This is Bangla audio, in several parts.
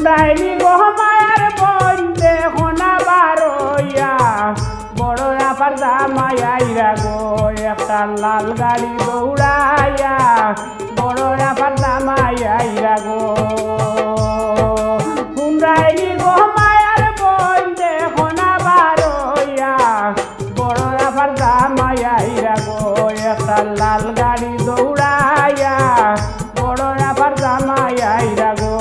হুন্ডাইলি গহমায়ার বন্ধে হোনা বারইয়া বড় আপার জামাইরা গো একটা লাল গাড়ি দৌড়াইয়া বড় আপার জামাইরা গো হুন্ডাইলি গহমায়ার বন্ধে হোনা বারইয়া বড় আপার জামাইরা গো একটা লাল গাড়ি দৌড়াইয়া বড় আপার জামাইরা গো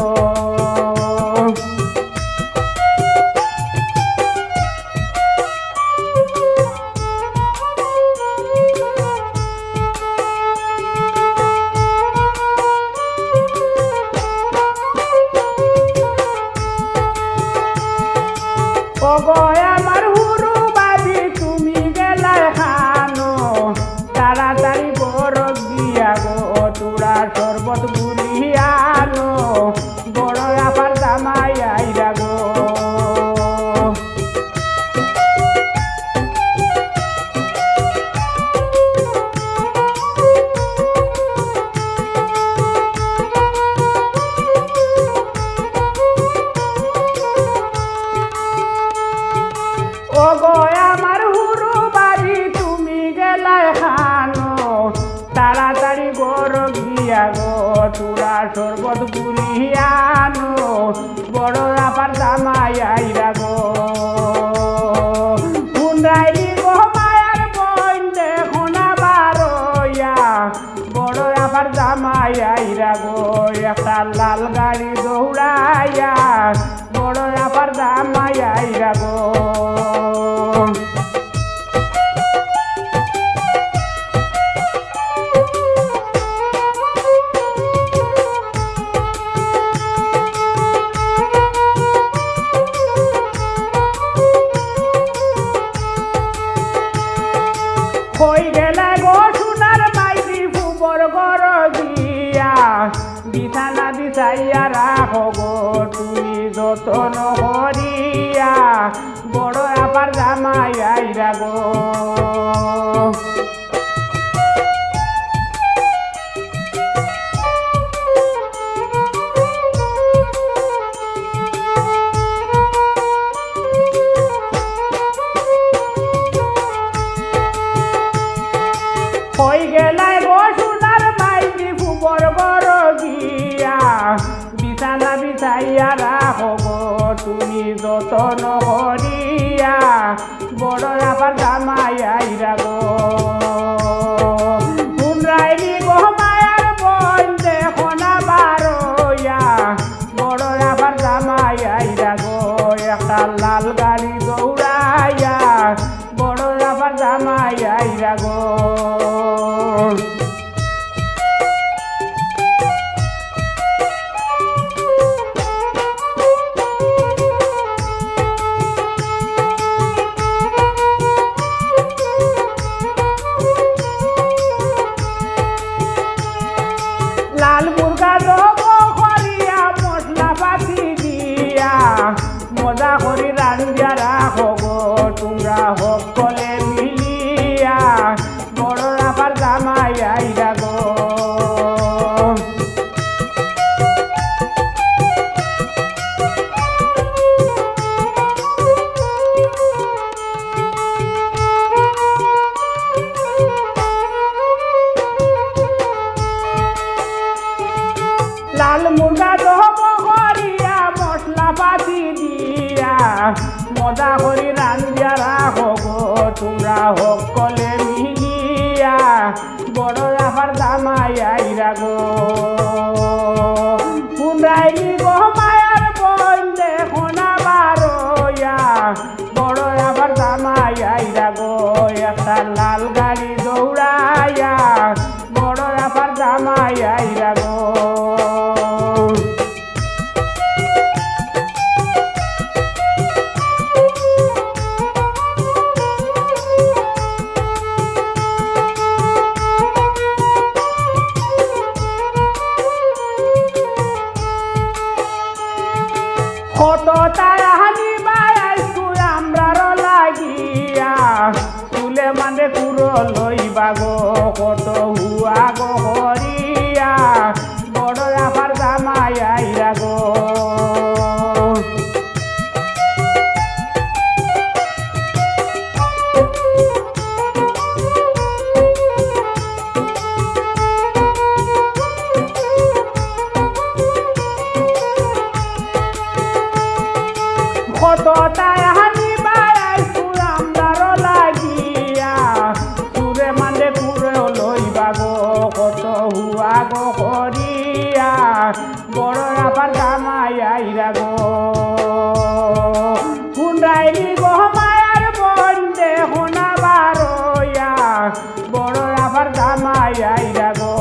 ওগয় আমার হুরু বাবি তুমি গেলাই খানো তাড়াতাড়ি বড় দিয়া গো তোরা শরবত গুলিয়ানো বড় আপার জামাইরা গো ওগয় আমার হুরু বাড়ি তুমি গেলাই খানো তাড়াতাড়ি বড় গিয়া গো তোরা শরবত গুলিয়ানো বড় আপার জামাইরা গো হুন্ডাইলি গো মায়ার বন্ধে হোনা বারইয়া বড় আপার জামাইরা গো একটা লাল গাড়ি দৌড়াইয়া বড় আপার জামাইরা গো কই গেলে গো সোনার মাইরি ফুবর গর দিয়া বিছানা বিছাইয়া রাখো গো তুমি যতন করিয়া বড় আপার জামাইরা গো কই গেলাই গো সোনার মাইরি ফুবর গর গিয়া বিছানা বিছাইয়া রাখো গো তুমি যতন করিয়া বড় আপার জামাইরা গো হুন্ডাইলি গো মায়ার বন্ধে হোনা বারইয়া বড় আপার জামাইরা গো একটা লাল গাড়ি দৌড়াইয়া বড় আপার জামাইরা গো লাল মুরগা দব করিয়া মশলা পাতি দিয়া মজা করি রান্ধিয়া রাখো গো তোমরা সকলে মিলিয়া বড় আপার জামাইরা গো লাল মুরগা দব করিয়া মশলা পাতি দিয়া মজা করি রান্ধিয়া রাখো গো তোমরা সকলে মিলিয়া বড় আপার জামাইরা গো হুন্ডাইলি গো মায়ার বন্ধে হোনা বারইয়া বড় আপার জামাইরা গো একটা লাল গাড়ি দৌড়াইয়া বড় আপার জামাইরা গো কত তারাহানি বাইছু আমরার লাগিয়া তুলে মানে কুড়ো লইবা গো কত হুয়া গো হরিয়া বড় আপার জামাইরা গো কতটাই হানি বাড়াইছু আমরার লাগিয়া সুরে মানে কুরে লইবা গো কত হুয়া গো করিয়া বড় আবার জামাই আইরা গো হুন্ডাইলি গো মায়ার বন্দে হোনা বারোয়া বড় আবার জামাই আইরা গো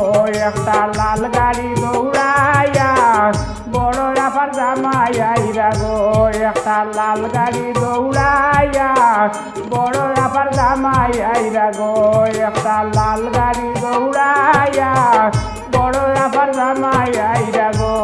একটা লাল গাড়ি দৌড়াইয়া বড় আবার জামাই আইরা গো একটা লাল গাড়ি দৌড়াইয়া বড় আবার জামাই আইরা গো একটা লাল গাড়ি দৌড়াইয়া বড় আবার জামাই আইরা গো